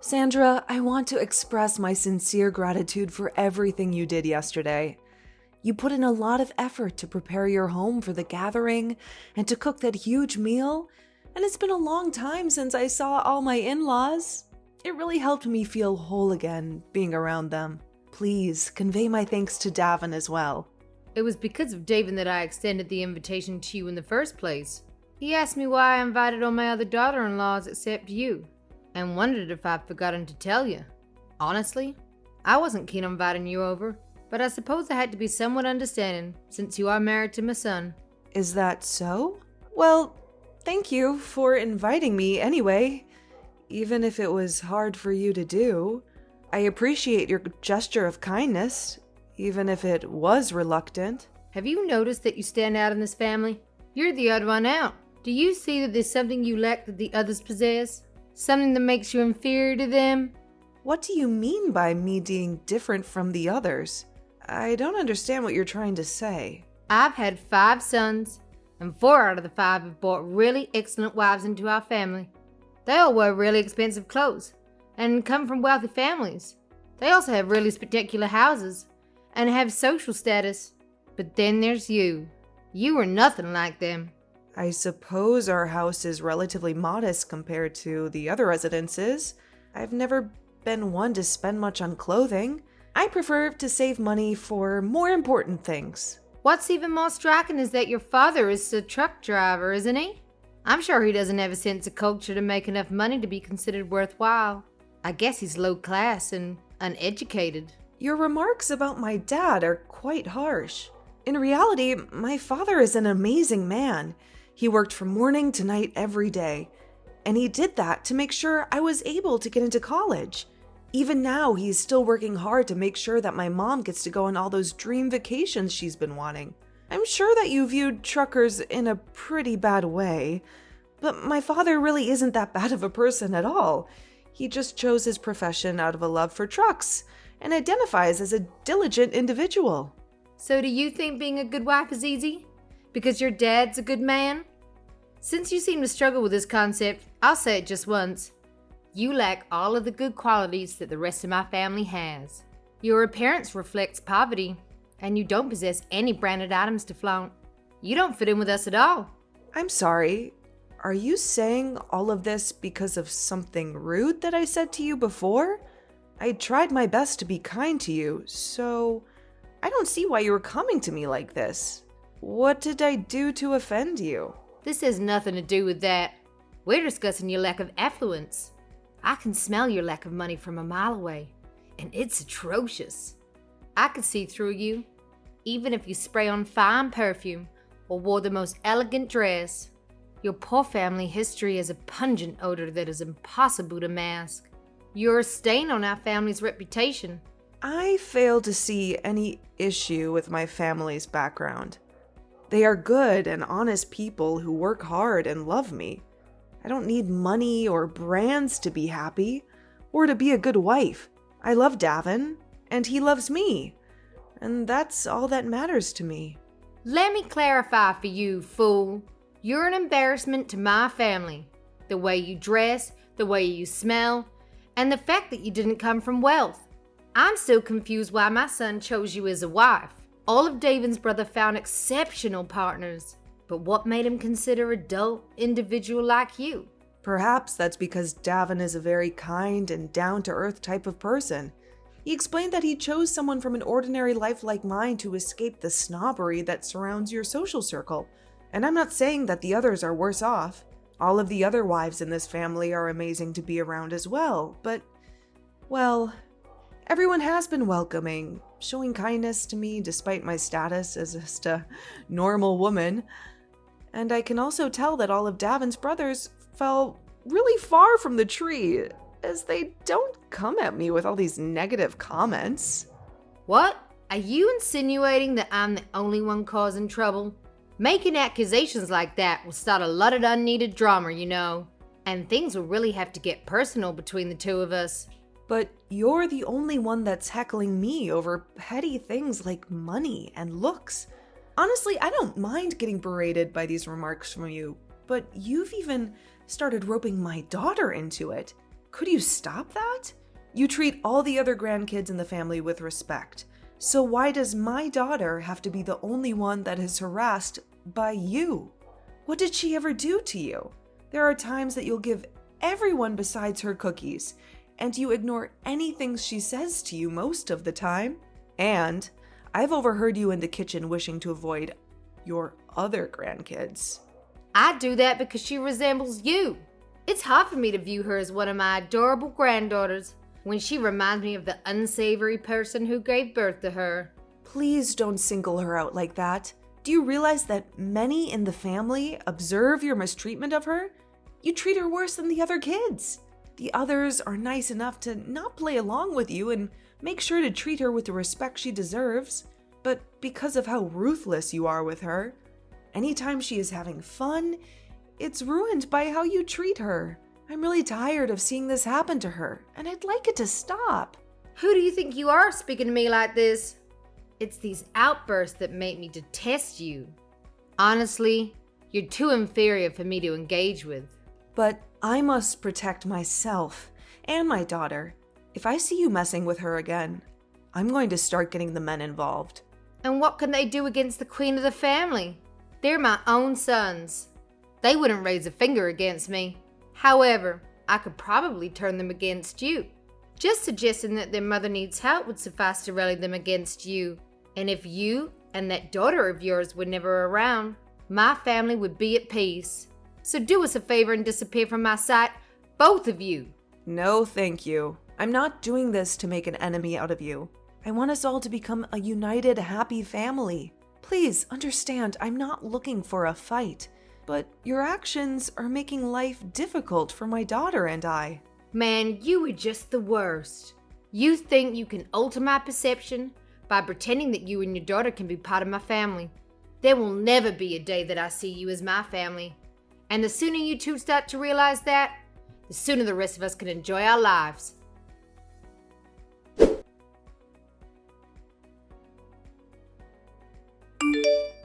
Sandra, I want to express my sincere gratitude for everything you did yesterday. You put in a lot of effort to prepare your home for the gathering and to cook that huge meal, and it's been a long time since I saw all my in-laws. It really helped me feel whole again, being around them. Please convey my thanks to Davin as well. It was because of Davin that I extended the invitation to you in the first place. He asked me why I invited all my other daughter-in-laws except you, and wondered if I'd forgotten to tell you. Honestly, I wasn't keen on inviting you over, but I suppose I had to be somewhat understanding since you are married to my son. Is that so? Well, thank you for inviting me anyway, even if it was hard for you to do. I appreciate your gesture of kindness, even if it was reluctant. Have you noticed that you stand out in this family? You're the odd one out. Do you see that there's something you lack that the others possess? Something that makes you inferior to them? What do you mean by me being different from the others? I don't understand what you're trying to say. I've had 5 sons, and 4 out of the 5 have brought really excellent wives into our family. They all wear really expensive clothes, and come from wealthy families. They also have really spectacular houses, and have social status. But then there's you. You are nothing like them. I suppose our house is relatively modest compared to the other residences. I've never been one to spend much on clothing. I prefer to save money for more important things. What's even more striking is that your father is a truck driver, isn't he? I'm sure he doesn't have a sense of culture to make enough money to be considered worthwhile. I guess he's low class and uneducated. Your remarks about my dad are quite harsh. In reality, my father is an amazing man. He worked from morning to night every day, and he did that to make sure I was able to get into college. Even now, he's still working hard to make sure that my mom gets to go on all those dream vacations she's been wanting. I'm sure that you viewed truckers in a pretty bad way, but my father really isn't that bad of a person at all. He just chose his profession out of a love for trucks and identifies as a diligent individual. So do you think being a good wife is easy? Because your dad's a good man? Since you seem to struggle with this concept, I'll say it just once. You lack all of the good qualities that the rest of my family has. Your appearance reflects poverty, and you don't possess any branded items to flaunt. You don't fit in with us at all. I'm sorry. Are you saying all of this because of something rude that I said to you before? I tried my best to be kind to you, so I don't see why you were coming to me like this. What did I do to offend you? This has nothing to do with that. We're discussing your lack of affluence. I can smell your lack of money from a mile away, and it's atrocious. I could see through you, even if you spray on fine perfume or wore the most elegant dress. Your poor family history has a pungent odor that is impossible to mask. You're a stain on our family's reputation. I fail to see any issue with my family's background. They are good and honest people who work hard and love me. I don't need money or brands to be happy or to be a good wife. I love Davin, and he loves me, and that's all that matters to me. Let me clarify for you, fool. You're an embarrassment to my family. The way you dress, the way you smell, and the fact that you didn't come from wealth. I'm still confused why my son chose you as a wife. All of Davin's brother found exceptional partners, but what made him consider a dull individual like you? Perhaps that's because Davin is a very kind and down-to-earth type of person. He explained that he chose someone from an ordinary life like mine to escape the snobbery that surrounds your social circle. And I'm not saying that the others are worse off. All of the other wives in this family are amazing to be around as well, but, well, everyone has been welcoming, showing kindness to me despite my status as just a normal woman. And I can also tell that all of Davin's brothers fell really far from the tree, as they don't come at me with all these negative comments. What? Are you insinuating that I'm the only one causing trouble? Making accusations like that will start a lot of unneeded drama, you know. And things will really have to get personal between the two of us. But you're the only one that's heckling me over petty things like money and looks. Honestly, I don't mind getting berated by these remarks from you, but you've even started roping my daughter into it. Could you stop that? You treat all the other grandkids in the family with respect. So why does my daughter have to be the only one that is harassed by you? What did she ever do to you? There are times that you'll give everyone besides her cookies, and you ignore anything she says to you most of the time. And I've overheard you in the kitchen wishing to avoid your other grandkids. I do that because she resembles you. It's hard for me to view her as one of my adorable granddaughters when she reminds me of the unsavory person who gave birth to her. Please don't single her out like that. Do you realize that many in the family observe your mistreatment of her? You treat her worse than the other kids. The others are nice enough to not play along with you and make sure to treat her with the respect she deserves. But because of how ruthless you are with her, anytime she is having fun, it's ruined by how you treat her. I'm really tired of seeing this happen to her, and I'd like it to stop. Who do you think you are speaking to me like this? It's these outbursts that make me detest you. Honestly, you're too inferior for me to engage with. But I must protect myself and my daughter. If I see you messing with her again, I'm going to start getting the men involved. And what can they do against the queen of the family? They're my own sons. They wouldn't raise a finger against me. However, I could probably turn them against you. Just suggesting that their mother needs help would suffice to rally them against you. And if you and that daughter of yours were never around, my family would be at peace. So do us a favor and disappear from my sight, both of you. No, thank you. I'm not doing this to make an enemy out of you. I want us all to become a united, happy family. Please understand, I'm not looking for a fight. But your actions are making life difficult for my daughter and I. Man, you are just the worst. You think you can alter my perception by pretending that you and your daughter can be part of my family. There will never be a day that I see you as my family. And the sooner you two start to realize that, the sooner the rest of us can enjoy our lives.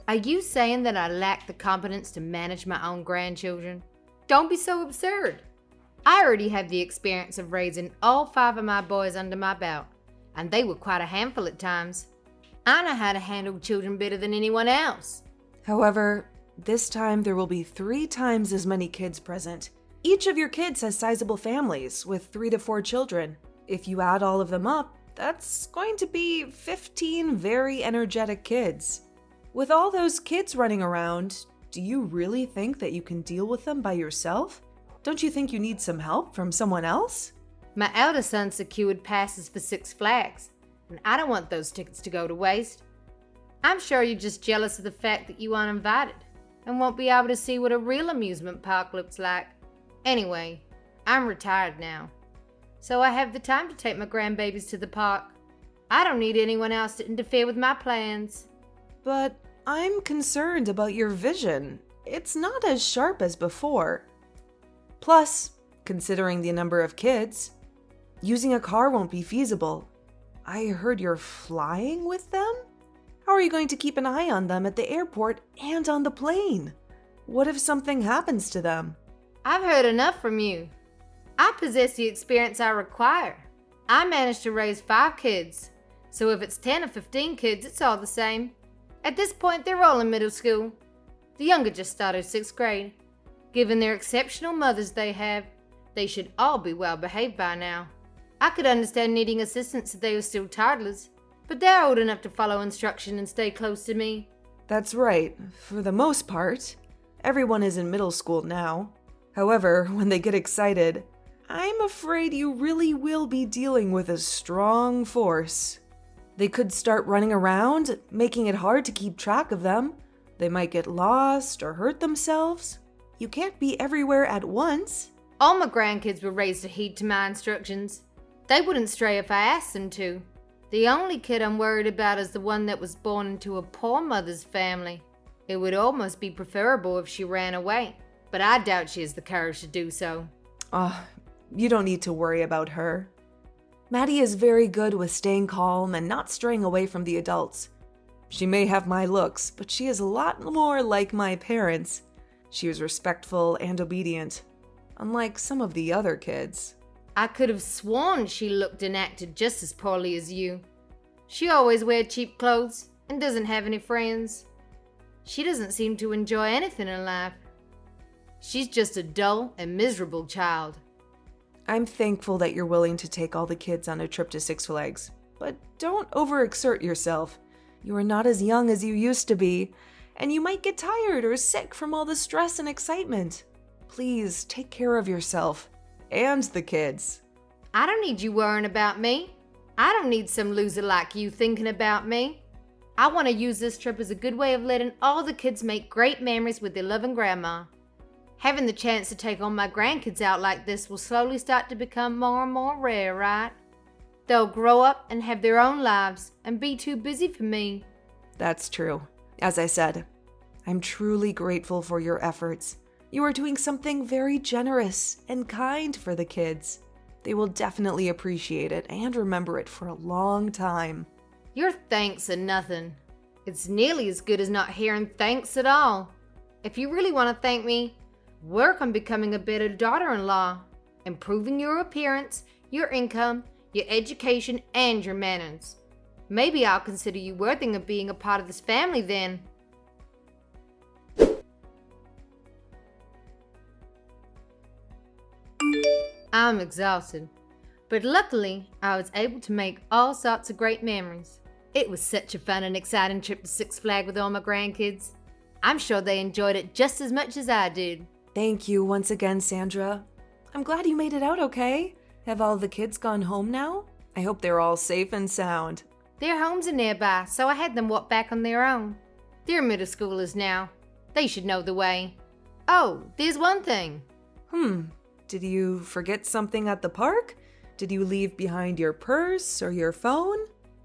Are you saying that I lack the competence to manage my own grandchildren? Don't be so absurd. I already have the experience of raising all 5 of my boys under my belt, and they were quite a handful at times. I know how to handle children better than anyone else. However, this time there will be 3 times as many kids present. Each of your kids has sizable families with 3 to 4 children. If you add all of them up, that's going to be 15 very energetic kids. With all those kids running around, do you really think that you can deal with them by yourself? Don't you think you need some help from someone else? My eldest son secured passes for 6 Flags, and I don't want those tickets to go to waste. I'm sure you're just jealous of the fact that you aren't invited and won't be able to see what a real amusement park looks like. Anyway, I'm retired now, so I have the time to take my grandbabies to the park. I don't need anyone else to interfere with my plans. But I'm concerned about your vision. It's not as sharp as before. Plus, considering the number of kids, using a car won't be feasible. I heard you're flying with them? How are you going to keep an eye on them at the airport and on the plane? What if something happens to them? I've heard enough from you. I possess the experience I require. I managed to raise 5 kids, so if it's 10 or 15 kids, it's all the same. At this point, they're all in middle school. The younger just started 6th grade. Given their exceptional mothers they have, they should all be well behaved by now. I could understand needing assistance if they were still toddlers, but they're old enough to follow instruction and stay close to me. That's right, for the most part. Everyone is in middle school now. However, when they get excited, I'm afraid you really will be dealing with a strong force. They could start running around, making it hard to keep track of them. They might get lost or hurt themselves. You can't be everywhere at once. All my grandkids were raised to heed to my instructions. They wouldn't stray if I asked them to. The only kid I'm worried about is the one that was born into a poor mother's family. It would almost be preferable if she ran away, but I doubt she has the courage to do so. You don't need to worry about her. Maddie is very good with staying calm and not straying away from the adults. She may have my looks, but she is a lot more like my parents. She was respectful and obedient, unlike some of the other kids. I could have sworn she looked and acted just as poorly as you. She always wears cheap clothes and doesn't have any friends. She doesn't seem to enjoy anything in life. She's just a dull and miserable child. I'm thankful that you're willing to take all the kids on a trip to Six Flags, but don't overexert yourself. You are not as young as you used to be, and you might get tired or sick from all the stress and excitement. Please take care of yourself and the kids. I don't need you worrying about me. I don't need some loser like you thinking about me. I want to use this trip as a good way of letting all the kids make great memories with their loving grandma. Having the chance to take all my grandkids out like this will slowly start to become more and more rare, right? They'll grow up and have their own lives and be too busy for me. That's true. As I said, I'm truly grateful for your efforts. You are doing something very generous and kind for the kids. They will definitely appreciate it and remember it for a long time. Your thanks are nothing. It's nearly as good as not hearing thanks at all. If you really want to thank me, work on becoming a better daughter-in-law, improving your appearance, your income, your education, and your manners. Maybe I'll consider you worthy of being a part of this family then. I'm exhausted, but luckily I was able to make all sorts of great memories. It was such a fun and exciting trip to Six Flags with all my grandkids. I'm sure they enjoyed it just as much as I did. Thank you once again, Sandra. I'm glad you made it out okay. Have all the kids gone home now? I hope they're all safe and sound. Their homes are nearby, so I had them walk back on their own. They're middle schoolers now. They should know the way. Oh, there's one thing. Did you forget something at the park? Did you leave behind your purse or your phone?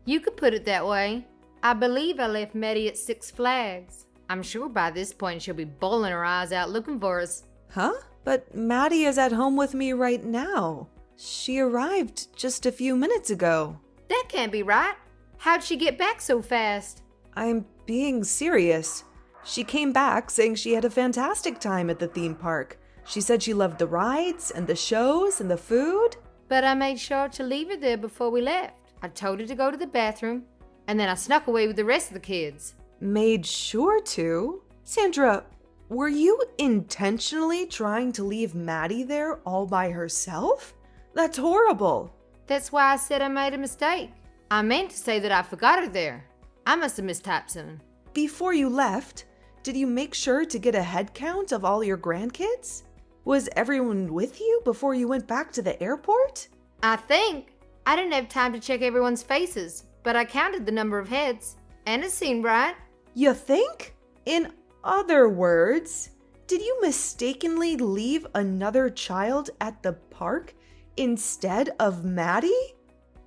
You could put it that way. I believe I left Maddie at Six Flags. I'm sure by this point she'll be bawling her eyes out looking for us. Huh? But Maddie is at home with me right now. She arrived just a few minutes ago. That can't be right. How'd she get back so fast? I'm being serious. She came back saying she had a fantastic time at the theme park. She said she loved the rides and the shows and the food. But I made sure to leave her there before we left. I told her to go to the bathroom, and then I snuck away with the rest of the kids. Made sure to? Sandra, were you intentionally trying to leave Maddie there all by herself? That's horrible. That's why I said I made a mistake. I meant to say that I forgot her there. I must have mistyped something. Before you left, did you make sure to get a head count of all your grandkids? Was everyone with you before you went back to the airport? I think. I didn't have time to check everyone's faces, but I counted the number of heads, and it seemed right. You think? In other words, did you mistakenly leave another child at the park instead of Maddie?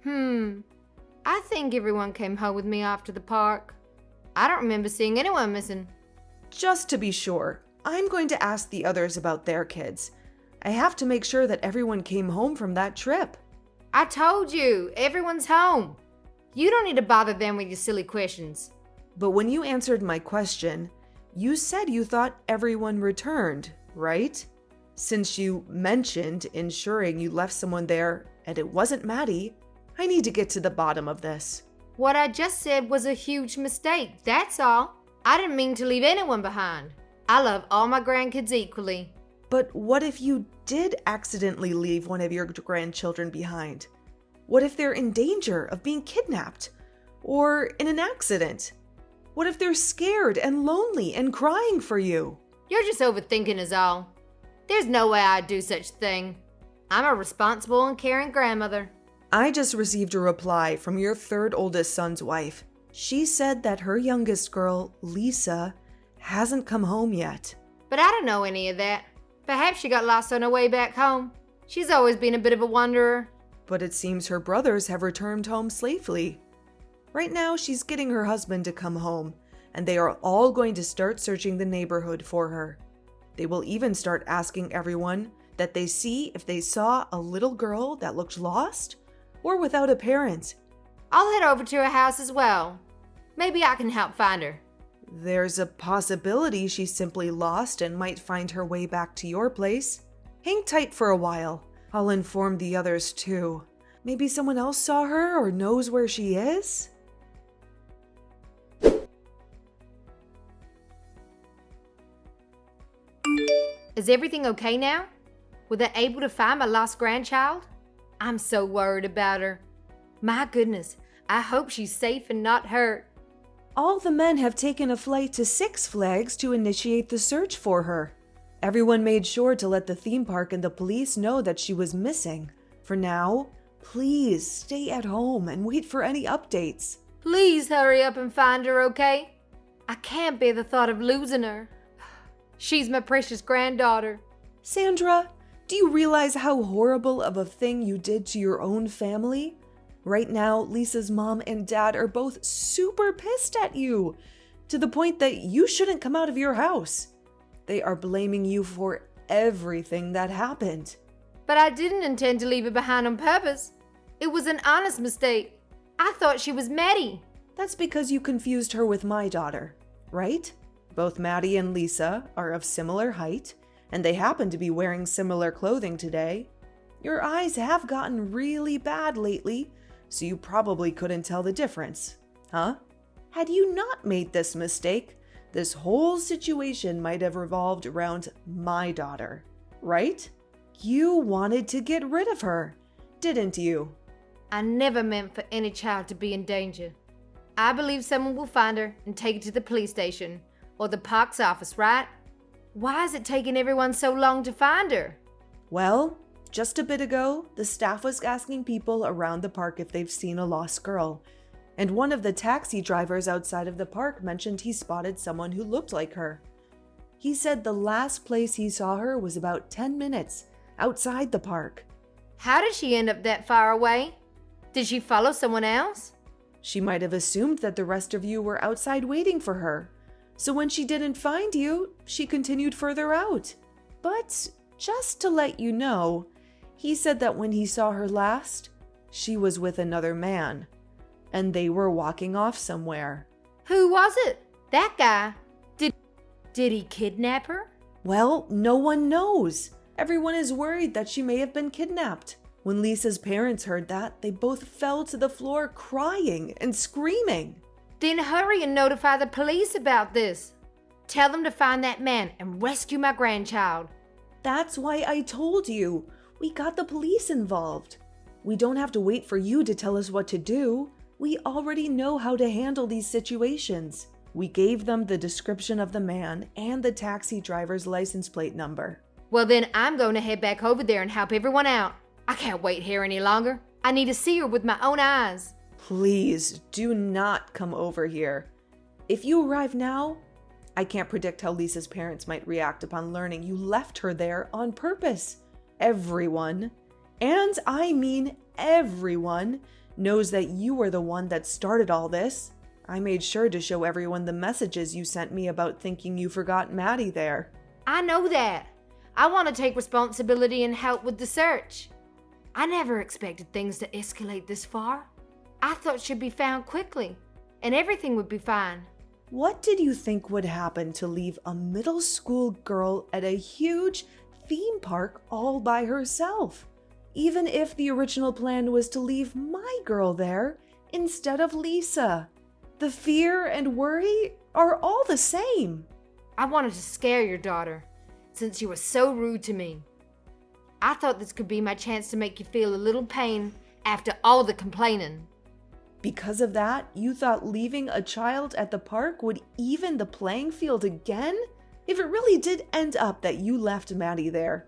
I think everyone came home with me after the park. I don't remember seeing anyone missing. Just to be sure, I'm going to ask the others about their kids. I have to make sure that everyone came home from that trip. I told you, everyone's home. You don't need to bother them with your silly questions. But when you answered my question, you said you thought everyone returned, right? Since you mentioned ensuring you left someone there and it wasn't Maddie, I need to get to the bottom of this. What I just said was a huge mistake, that's all. I didn't mean to leave anyone behind. I love all my grandkids equally. But what if you did accidentally leave one of your grandchildren behind? What if they're in danger of being kidnapped? Or in an accident? What if they're scared and lonely and crying for you? You're just overthinking is all. There's no way I'd do such a thing. I'm a responsible and caring grandmother. I just received a reply from your third oldest son's wife. She said that her youngest girl, Lisa, hasn't come home yet. But I don't know any of that. Perhaps she got lost on her way back home. She's always been a bit of a wanderer. But it seems her brothers have returned home safely. Right now, she's getting her husband to come home, and they are all going to start searching the neighborhood for her. They will even start asking everyone that they see if they saw a little girl that looked lost or without a parent. I'll head over to her house as well. Maybe I can help find her. There's a possibility she's simply lost and might find her way back to your place. Hang tight for a while. I'll inform the others too. Maybe someone else saw her or knows where she is? Is everything okay now? Were they able to find my lost grandchild? I'm so worried about her. My goodness, I hope she's safe and not hurt. All the men have taken a flight to Six Flags to initiate the search for her. Everyone made sure to let the theme park and the police know that she was missing. For now, please stay at home and wait for any updates. Please hurry up and find her, okay? I can't bear the thought of losing her. She's my precious granddaughter. Sandra, do you realize how horrible of a thing you did to your own family? Right now, Lisa's mom and dad are both super pissed at you, to the point that you shouldn't come out of your house. They are blaming you for everything that happened. But I didn't intend to leave her behind on purpose. It was an honest mistake. I thought she was Maddie. That's because you confused her with my daughter, right? Both Maddie and Lisa are of similar height, and they happen to be wearing similar clothing today. Your eyes have gotten really bad lately, so you probably couldn't tell the difference, huh? Had you not made this mistake, this whole situation might have revolved around my daughter, right? You wanted to get rid of her, didn't you? I never meant for any child to be in danger. I believe someone will find her and take her to the police station or the park's office, right? Why is it taking everyone so long to find her? Well, just a bit ago, the staff was asking people around the park if they've seen a lost girl, and one of the taxi drivers outside of the park mentioned he spotted someone who looked like her. He said the last place he saw her was about 10 minutes outside the park. How did she end up that far away? Did she follow someone else? She might have assumed that the rest of you were outside waiting for her. So when she didn't find you, she continued further out. But just to let you know, he said that when he saw her last, she was with another man, and they were walking off somewhere. Who was it? That guy? Did he kidnap her? Well, no one knows. Everyone is worried that she may have been kidnapped. When Lisa's parents heard that, they both fell to the floor crying and screaming. Then hurry and notify the police about this. Tell them to find that man and rescue my grandchild. That's why I told you. We got the police involved. We don't have to wait for you to tell us what to do. We already know how to handle these situations. We gave them the description of the man and the taxi driver's license plate number. Well, then I'm going to head back over there and help everyone out. I can't wait here any longer. I need to see her with my own eyes. Please do not come over here. If you arrive now, I can't predict how Lisa's parents might react upon learning you left her there on purpose. Everyone, and I mean everyone, knows that you were the one that started all this. I made sure to show everyone the messages you sent me about thinking you forgot Maddie there. I know that. I want to take responsibility and help with the search. I never expected things to escalate this far. I thought she'd be found quickly, and everything would be fine. What did you think would happen to leave a middle school girl at a huge theme park all by herself? Even if the original plan was to leave my girl there instead of Lisa. The fear and worry are all the same. I wanted to scare your daughter, since you were so rude to me. I thought this could be my chance to make you feel a little pain after all the complaining. Because of that, you thought leaving a child at the park would even the playing field again? If it really did end up that you left Maddie there,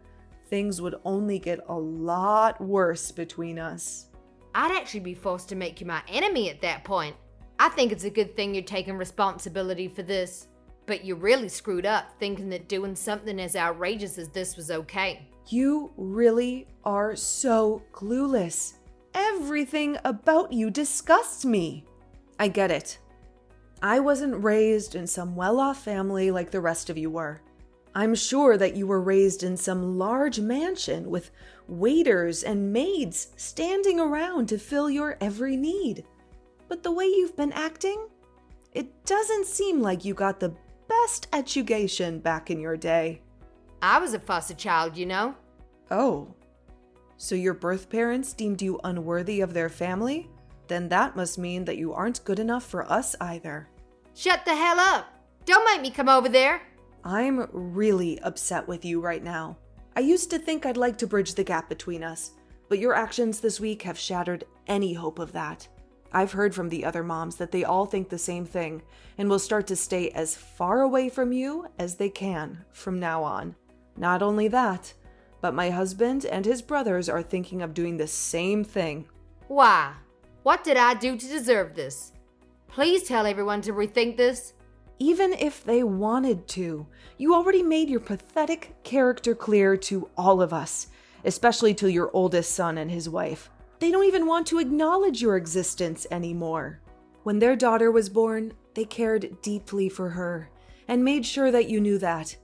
things would only get a lot worse between us. I'd actually be forced to make you my enemy at that point. I think it's a good thing you're taking responsibility for this. But you really screwed up thinking that doing something as outrageous as this was okay. You really are so clueless. Everything about you disgusts me. I get it. I wasn't raised in some well-off family like the rest of you were. I'm sure that you were raised in some large mansion with waiters and maids standing around to fill your every need. But the way you've been acting, it doesn't seem like you got the best education back in your day. I was a foster child, you know. Oh, So your birth parents deemed you unworthy of their family? Then that must mean that you aren't good enough for us either. Shut the hell up! Don't make me come over there! I'm really upset with you right now. I used to think I'd like to bridge the gap between us, but your actions this week have shattered any hope of that. I've heard from the other moms that they all think the same thing and will start to stay as far away from you as they can from now on. Not only that, but my husband and his brothers are thinking of doing the same thing. Why? What did I do to deserve this? Please tell everyone to rethink this. Even if they wanted to, you already made your pathetic character clear to all of us, especially to your oldest son and his wife. They don't even want to acknowledge your existence anymore. When their daughter was born, they cared deeply for her and made sure that you knew that.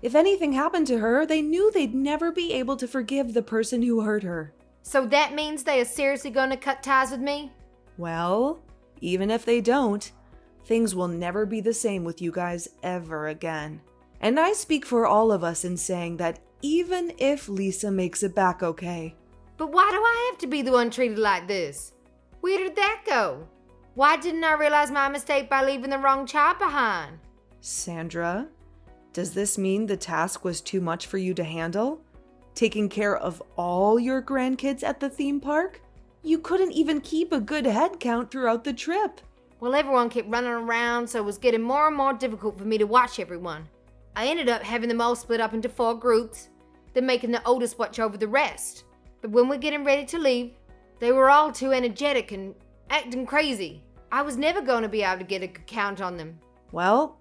If anything happened to her, they knew they'd never be able to forgive the person who hurt her. So that means they are seriously going to cut ties with me? Well, even if they don't, things will never be the same with you guys ever again. And I speak for all of us in saying that even if Lisa makes it back okay. But why do I have to be the one treated like this? Where did that go? Why didn't I realize my mistake by leaving the wrong child behind? Sandra, does this mean the task was too much for you to handle? Taking care of all your grandkids at the theme park? You couldn't even keep a good head count throughout the trip. Well, everyone kept running around, so it was getting more and more difficult for me to watch everyone. I ended up having them all split up into 4 groups, then making the oldest watch over the rest. But when we're getting ready to leave, they were all too energetic and acting crazy. I was never going to be able to get a good count on them. Well,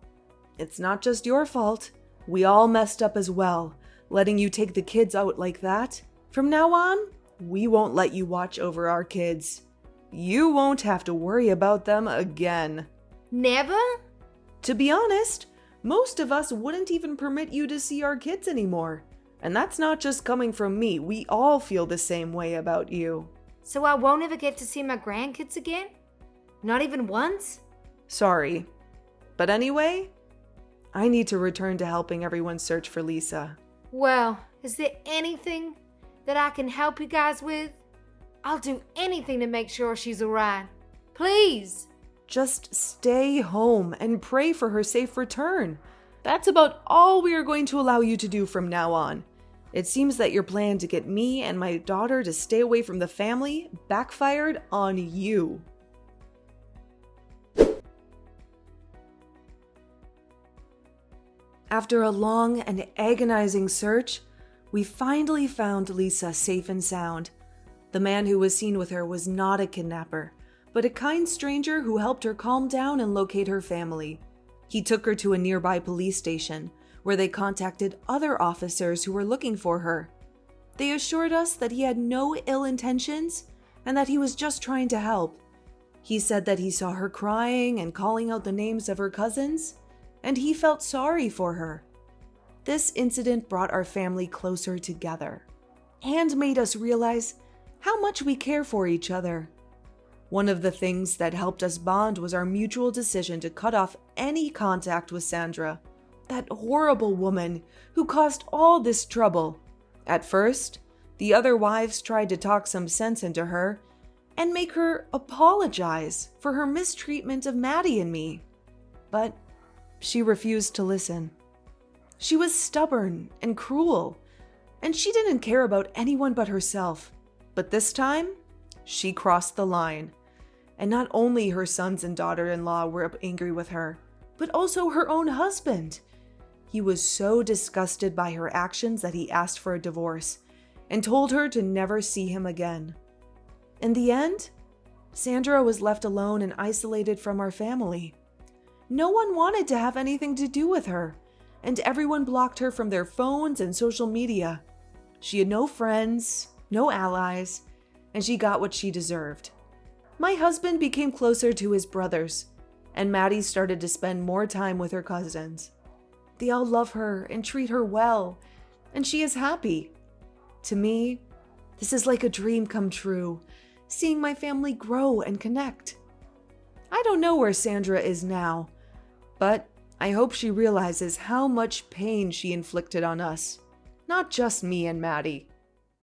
it's not just your fault. We all messed up as well, letting you take the kids out like that. From now on, we won't let you watch over our kids. You won't have to worry about them again. Never? To be honest, most of us wouldn't even permit you to see our kids anymore. And that's not just coming from me. We all feel the same way about you. So I won't ever get to see my grandkids again? Not even once? Sorry. But anyway, I need to return to helping everyone search for Lisa. Well, is there anything that I can help you guys with? I'll do anything to make sure she's alright. Please! Just stay home and pray for her safe return. That's about all we are going to allow you to do from now on. It seems that your plan to get me and my daughter to stay away from the family backfired on you. After a long and agonizing search, we finally found Lisa safe and sound. The man who was seen with her was not a kidnapper, but a kind stranger who helped her calm down and locate her family. He took her to a nearby police station, where they contacted other officers who were looking for her. They assured us that he had no ill intentions and that he was just trying to help. He said that he saw her crying and calling out the names of her cousins, and he felt sorry for her. This incident brought our family closer together and made us realize how much we care for each other. One of the things that helped us bond was our mutual decision to cut off any contact with Sandra, that horrible woman who caused all this trouble. At first, the other wives tried to talk some sense into her and make her apologize for her mistreatment of Maddie and me. But she refused to listen. She was stubborn and cruel, and she didn't care about anyone but herself. But this time, she crossed the line. And not only her sons and daughter-in-law were angry with her, but also her own husband. He was so disgusted by her actions that he asked for a divorce and told her to never see him again. In the end, Sandra was left alone and isolated from our family. No one wanted to have anything to do with her, and everyone blocked her from their phones and social media. She had no friends, no allies, and she got what she deserved. My husband became closer to his brothers, and Maddie started to spend more time with her cousins. They all love her and treat her well, and she is happy. To me, this is like a dream come true, seeing my family grow and connect. I don't know where Sandra is now, but I hope she realizes how much pain she inflicted on us, not just me and Maddie.